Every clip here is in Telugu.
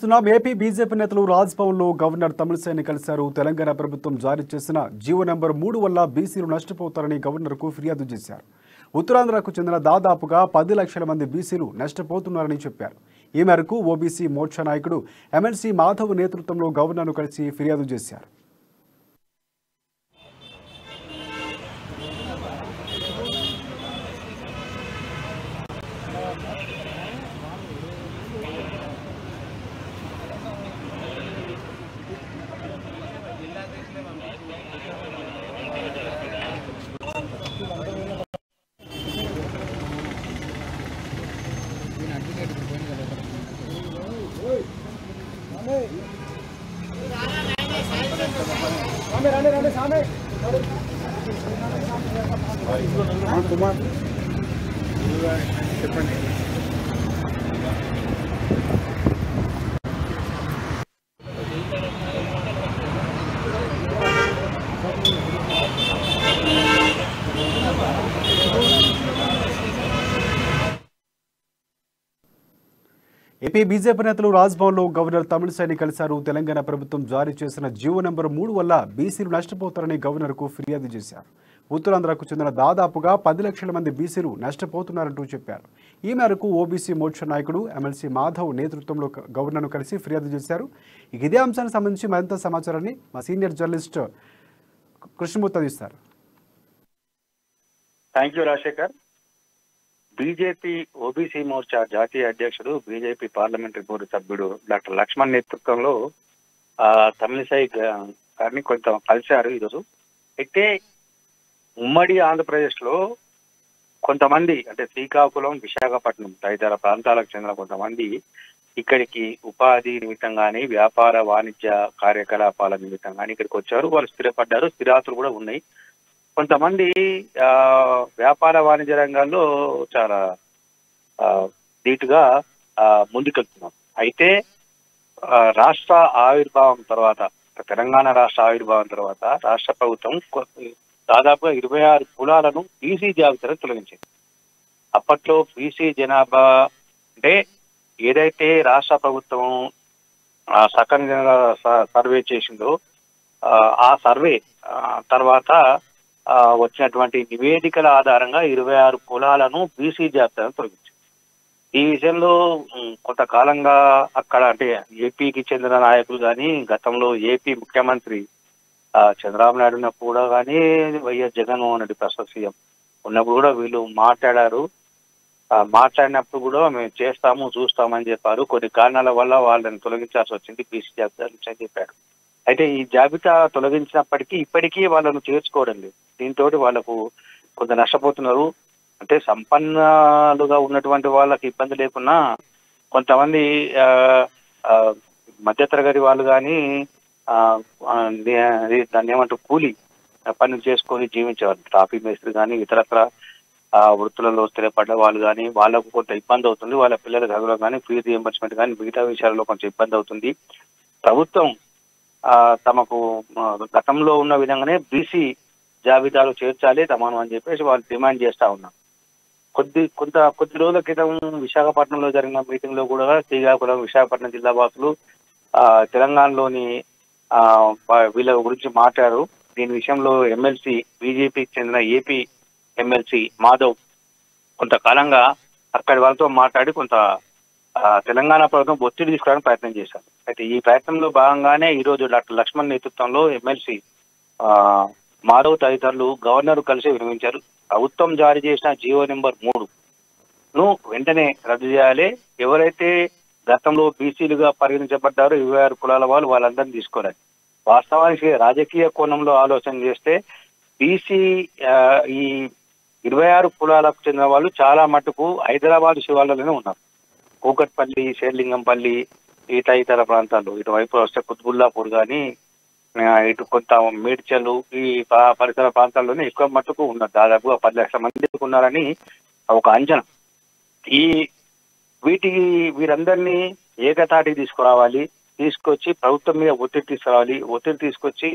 చూస్తున్నాం. ఏపీ బీజేపీ నేతలు రాజ్భవన్లో గవర్నర్ తమిళిసైని కలిశారు. తెలంగాణ ప్రభుత్వం జారీ చేసిన జీవో నెంబర్ 3 వల్ల బీసీలు నష్టపోతారని గవర్నర్కు ఫిర్యాదు చేశారు. ఉత్తరాంధ్రకు చెందిన దాదాపుగా 10 లక్షల మంది బీసీలు నష్టపోతున్నారని చెప్పారు. ఈ మేరకు ఓబీసీ మోర్చా నాయకుడు ఎమ్మెల్సీ మాధవ్ నేతృత్వంలో గవర్నర్ను కలిసి ఫిర్యాదు చేశారు. ఏపీ బీజేపీ నేతలు రాజ్భవన్లో గవర్నర్ తమిళిసైని కలిశారు. తెలంగాణ ప్రభుత్వం జారీ చేసిన జీవో నెంబర్ 3 వల్ల బీసీలు నష్టపోతారని గవర్నర్కు ఫిర్యాదు చేశారు. ఉత్తరాంధ్రకు చెందిన దాదాపుగా 10 లక్షల మంది బీసీలు నష్టపోతున్నారంటూ చెప్పారు. ఈ మేరకు ఓబీసీ మోర్చా నాయకుడు ఎమ్మెల్సీ మాధవ్ నేతృత్వంలో గవర్నర్ను కలిసి ఫిర్యాదు చేశారు. ఇదే అంశానికి సంబంధించి మరింత సమాచారాన్ని మా సీనియర్ జర్నలిస్ట్ కృష్ణమూర్తి అందిస్తారు. Thank you Rajasekhar. BJP OBC Morcha జాతీయ అధ్యక్షుడు, బీజేపీ పార్లమెంటరీ బోర్డు సభ్యుడు డాక్టర్ లక్ష్మణ్ నేతృత్వంలో తమిళిసై గారిని కొంత కలిశారు ఈరోజు. అయితే ఉమ్మడి ఆంధ్రప్రదేశ్ లో కొంతమంది అంటే శ్రీకాకుళం, విశాఖపట్నం తదితర ప్రాంతాలకు చెందిన కొంతమంది ఇక్కడికి ఉపాధి నిమిత్తం కానీ, వ్యాపార వాణిజ్య కార్యకలాపాల నిమిత్తం కానీ ఇక్కడికి వచ్చారు. వాళ్ళు స్థిరపడ్డారు. స్థిరాతులు కూడా ఉన్నాయి. కొంతమంది వ్యాపార వాణిజ్య రంగాల్లో చాలా ధీటుగా ముందుకెళ్తున్నారు. అయితే రాష్ట్ర ఆవిర్భావం తర్వాత, తెలంగాణ రాష్ట్ర ఆవిర్భావం తర్వాత రాష్ట్ర ప్రభుత్వం దాదాపుగా 26 కులాలను బీసీ జాబితాలో తొలగించింది. అప్పట్లో బీసీ జనాభా అంటే ఏదైతే రాష్ట్ర ప్రభుత్వం సకంగా సర్వే చేసిందో ఆ సర్వే తర్వాత వచ్చినటువంటి నివేదికల ఆధారంగా 26 కులాలను బీసీ జాబితాను తొలగించింది. ఈ విషయంలో కొంతకాలంగా అక్కడ అంటే ఏపీకి చెందిన నాయకులు కానీ, గతంలో ఏపీ ముఖ్యమంత్రి చంద్రబాబు నాయుడు ఉన్నప్పుడు కూడా కానీ, వైఎస్ జగన్మోహన్ రెడ్డి ప్రస్తుత సీఎం ఉన్నప్పుడు కూడా వీళ్ళు మాట్లాడారు. మాట్లాడినప్పుడు కూడా మేము చేస్తాము, చూస్తామని చెప్పారు. కొన్ని కారణాల వల్ల వాళ్ళని తొలగించాల్సి వచ్చింది బీసీ జాబితా నుంచి అని చెప్పారు. అయితే ఈ జాబితా తొలగించినప్పటికీ ఇప్పటికీ వాళ్ళను చేర్చుకోవడం లేదు. దీంతో వాళ్ళకు కొంత నష్టపోతున్నారు. అంటే సంపన్నులుగా ఉన్నటువంటి వాళ్ళకి ఇబ్బంది లేకున్నా కొంతమంది మధ్యతరగతి వాళ్ళు కానీ దాన్ని ఏమంటారు కూలీ పనులు చేసుకొని జీవించేవారు. ట్రాఫిక్ మేస్త్రి కానీ ఇతరత్ర వృత్తులలో స్థిరపడ్డ వాళ్ళు కానీ వాళ్ళకు కొంత ఇబ్బంది అవుతుంది. వాళ్ళ పిల్లల చదువులో కానీ, ఫీజు రియంబర్స్మెంట్ కానీ, మిగతా విషయాల్లో కొంచెం ఇబ్బంది అవుతుంది. ప్రభుత్వం తమకు గతంలో ఉన్న విధంగానే బీసీ జాబితాలు చేర్చాలి తమను అని చెప్పేసి వాళ్ళు డిమాండ్ చేస్తూ ఉన్నారు. కొద్ది రోజుల క్రితం విశాఖపట్నంలో జరిగిన మీటింగ్ లో కూడా శ్రీకాకుళం, విశాఖపట్నం జిల్లా వాసులు తెలంగాణలోని వీళ్ళ గురించి మాట్లాడారు. దీని విషయంలో ఎమ్మెల్సీ, బీజేపీకి చెందిన ఏపీ ఎమ్మెల్సీ మాధవ్ కొంతకాలంగా అక్కడి వాళ్ళతో మాట్లాడి కొంత తెలంగాణ ప్రభుత్వం ఒత్తిడి తీసుకోవడానికి ప్రయత్నం చేశారు. అయితే ఈ ప్రయత్నంలో భాగంగానే ఈరోజు డాక్టర్ లక్ష్మణ్ నేతృత్వంలో ఎమ్మెల్సీ మాధవ్ తదితరులు గవర్నర్ కలిసి వినిపించారు. ప్రభుత్వం జారీ చేసిన జీవో నెంబర్ 3ను వెంటనే రద్దు చేయాలి. ఎవరైతే గతంలో బీసీలుగా పరిగణించబడ్డారో 26 కులాల వాళ్ళందరినీ తీసుకోవాలి. వాస్తవానికి రాజకీయ కోణంలో ఆలోచన చేస్తే బీసీ ఈ 26 కులాలకు చెందిన వాళ్ళు చాలా మటుకు హైదరాబాద్ శివార్లలోనే ఉన్నారు. కూకట్పల్లి, షేర్లింగంపల్లి, ఇతర ప్రాంతాల్లో, ఇటువైపు వస్తే కుత్బుల్లాపూర్ కానీ, ఇటు కొంత మేడ్చలు, ఈ పరిసర ప్రాంతాల్లోనే ఎక్కువ మట్టుకు ఉన్నారు. దాదాపుగా 10 లక్షల మంది ఉన్నారని ఒక అంచనా. వీరందరినీ ఏకతాటికి తీసుకురావాలి. తీసుకొచ్చి ప్రభుత్వం మీద ఒత్తిడి తీసుకొచ్చి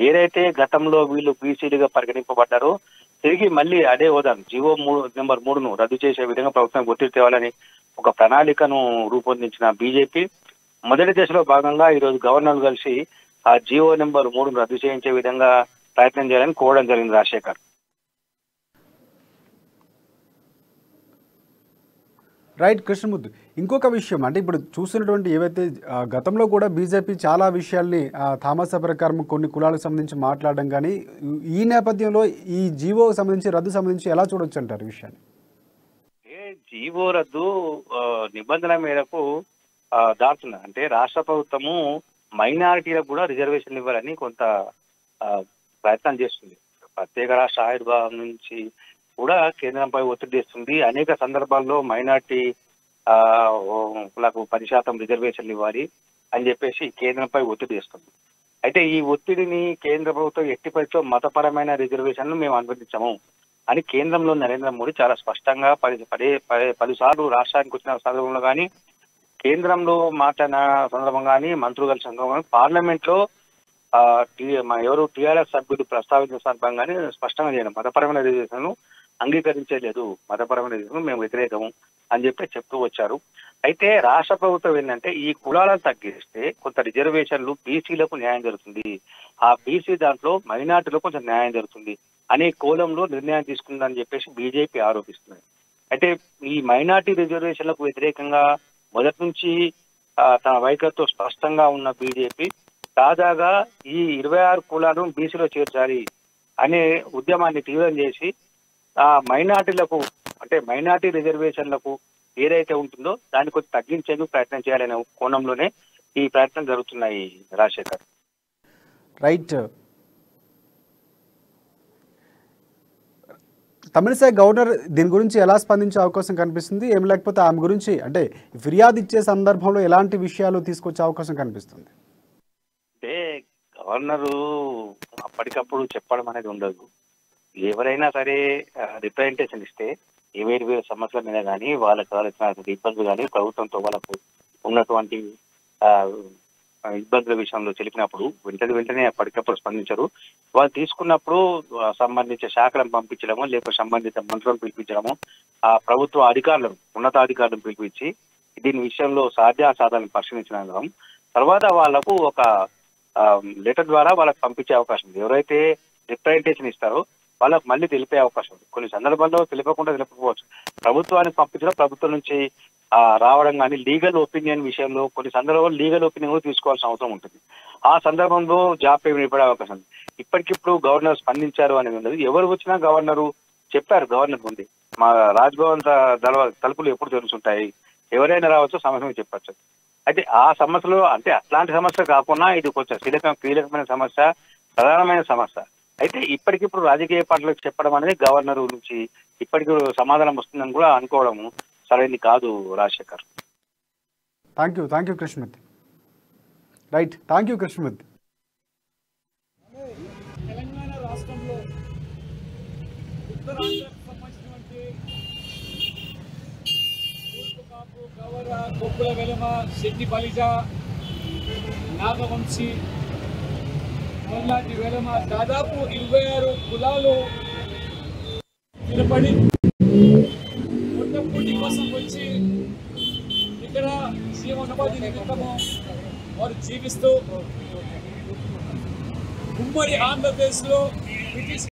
ఏదైతే గతంలో వీళ్ళు బీసీలుగా పరిగణింపబడ్డారో తిరిగి మళ్ళీ అదే హోదాను జీవో నెంబర్ 3ను రద్దు చేసే విధంగా ప్రభుత్వం ఒత్తిడి తేవాలని ఒక ప్రణాళికను రూపొందించిన బీజేపీ మొదటి దశలో భాగంగా ఈరోజు గవర్నర్ కలిసి ఆ జీవో నెంబర్ 3 రద్దు చేయించే విధంగా ప్రయత్నం చేయాలని కోరడం జరిగింది రాజశేఖర్. రైట్ కృష్ణమూర్తి, ఇంకొక విషయం అంటే ఇప్పుడు చూస్తున్నటువంటి ఏవైతే గతంలో కూడా బీజేపీ చాలా విషయాల్ని థామస్ ప్రకారం కొన్ని కులాలకు సంబంధించి మాట్లాడడం, కానీ ఈ నేపథ్యంలో ఈ జీవో సంబంధించి రద్దు సంబంధించి ఎలా చూడొచ్చు అంటారు ఈ విషయాన్ని? జీవో రద్దు నిబంధనల మేరకు దాటుతున్నారు. అంటే రాష్ట్ర ప్రభుత్వము మైనారిటీలకు కూడా రిజర్వేషన్ ఇవ్వాలని కొంత ప్రయత్నం చేస్తుంది. ప్రత్యేక రాష్ట్ర ఆవిర్భావం నుంచి కూడా కేంద్రంపై ఒత్తిడి చేస్తుంది. అనేక సందర్భాల్లో మైనార్టీ లకు 10% రిజర్వేషన్లు ఇవ్వాలి అని చెప్పేసి కేంద్రంపై ఒత్తిడి చేస్తుంది. అయితే ఈ ఒత్తిడిని కేంద్ర ప్రభుత్వం ఎట్టి పరిస్థితుల్లో మతపరమైన రిజర్వేషన్లు మేము అనుమతించము అని కేంద్రంలో నరేంద్ర మోడీ చాలా స్పష్టంగా పలుసార్లు రాష్ట్రానికి వచ్చిన సందర్భంలో కానీ, కేంద్రంలో మాట్లాడిన సందర్భం కానీ, మంత్రుల సందర్భం పార్లమెంట్ లో ఎవరు టీఆర్ఎస్ సభ్యులు ప్రస్తావించిన సందర్భంగానే స్పష్టంగా చేయడం మతపరమైన రిజర్వేషన్లు అంగీకరించలేదు, మతపరమైన రిజర్వేషన్ మేము వ్యతిరేకము అని చెప్పి చెప్తూ వచ్చారు. అయితే రాష్ట్ర ప్రభుత్వం ఏంటంటే ఈ కులాలను తగ్గిస్తే కొంత రిజర్వేషన్లు బీసీలకు న్యాయం జరుగుతుంది, ఆ బీసీ దాంట్లో మైనార్టీలో కొంచెం న్యాయం జరుగుతుంది అనే కోణంలో నిర్ణయం తీసుకుందని చెప్పేసి బీజేపీ ఆరోపిస్తుంది. అయితే ఈ మైనార్టీ రిజర్వేషన్లకు వ్యతిరేకంగా మొదటి నుంచి తన వైఖరితో స్పష్టంగా ఉన్న బీజేపీ తాజాగా ఈ 26 కులాలను బీసీలో చేర్చాలి అనే ఉద్యమాన్ని తీవ్రం చేసి ఆ మైనార్టీలకు అంటే మైనార్టీ రిజర్వేషన్లకు ఏదైతే ఉంటుందో దాన్ని కొంచెం తగ్గించేందుకు ప్రయత్నం చేయాలనే కోణంలోనే ఈ ప్రయత్నం జరుగుతున్నాయి రాజశేఖర్. రైట్. తమిళిసై గవర్నర్ దీని గురించి ఎలా స్పందించే అవకాశం కనిపిస్తుంది, ఏం లేకపోతే ఆమె గురించి అంటే ఫిర్యాదు ఇచ్చే సందర్భంలో ఎలాంటి విషయాలు తీసుకొచ్చే అవకాశం కనిపిస్తుంది? అంటే గవర్నరు అప్పటికప్పుడు చెప్పడం అనేది ఉండదు. ఎవరైనా సరే రిప్రజెంటేషన్ ఇస్తే వేరు సమస్యల మీద కానీ వాళ్ళకి కావాల్సిన ఇబ్బందులు కానీ ప్రభుత్వంతో వాళ్ళకు ఉన్నటువంటి ఇబ్బందుల విషయంలో తెలిపినప్పుడు వెంటనే అప్పటికప్పుడు స్పందించరు. వాళ్ళు తీసుకున్నప్పుడు సంబంధించిన శాఖలను పంపించడము, లేకపోతే సంబంధిత మంత్రులను పిలిపించడము, ఆ ప్రభుత్వ అధికారులను ఉన్నతాధికారులను పిలిపించి దీని విషయంలో సాధ్యాసాధాలను పరిశీలించడం తర్వాత వాళ్లకు ఒక లెటర్ ద్వారా వాళ్ళకి పంపించే అవకాశం ఉంది. ఎవరైతే రిప్రజెంటేషన్ ఇస్తారో వాళ్ళకు మళ్ళీ తెలిపే అవకాశం ఉంది. కొన్ని సందర్భాల్లో తెలిపకుండా తెలియకపోవచ్చు. ప్రభుత్వానికి పంపించడం ప్రభుత్వం నుంచి రావడం కానీ లీగల్ ఒపీనియన్ విషయంలో కొన్ని సందర్భాల్లో లీగల్ ఒపీనియన్ కూడా తీసుకోవాల్సిన అవసరం ఉంటుంది. ఆ సందర్భంలో జాప్యం ఏర్పడే అవకాశం ఉంది. ఇప్పటికిప్పుడు గవర్నర్ స్పందించారు అనేది ఉండదు. ఎవరు వచ్చినా గవర్నరు చెప్పారు, గవర్నర్ ఉంది మా రాజ్భవన్ తలుపులు ఎప్పుడు తెరుచుంటాయి, ఎవరైనా రావచ్చు, సమస్య చెప్పచ్చు. అయితే ఆ సమస్యలో అంటే అట్లాంటి సమస్య కాకుండా ఇది కొంచెం కీలకమైన సమస్య, ప్రధానమైన సమస్య. అయితే ఇప్పటికిప్పుడు రాజకీయ పార్టీలకు చెప్పడం అనేది గవర్నర్ నుంచి ఇప్పటికి సమాధానం వస్తుందని కూడా అనుకోవడము సరైనది కాదు Rajasekhar. Thank you Krishnamurthy. Right, thank you Krishnamurthy. Telangana రాష్ట్రంలో ఉత్తరాంధ్రకు సంబంధించినటువంటి తూర్పు కాపు, గవర, కొప్పుల వెలమ, శెట్టి బలిజ, నాగవంశీ మొదలాంటి వెలమ దాదాపు 26 కులాలు నిలబడి పుట్టి కోసం వచ్చి ఇక్కడ జీవనోపాధి నిమిత్తము వారు జీవిస్తూ ఉమ్మడి ఆంధ్రప్రదేశ్లో బ్రిటిష్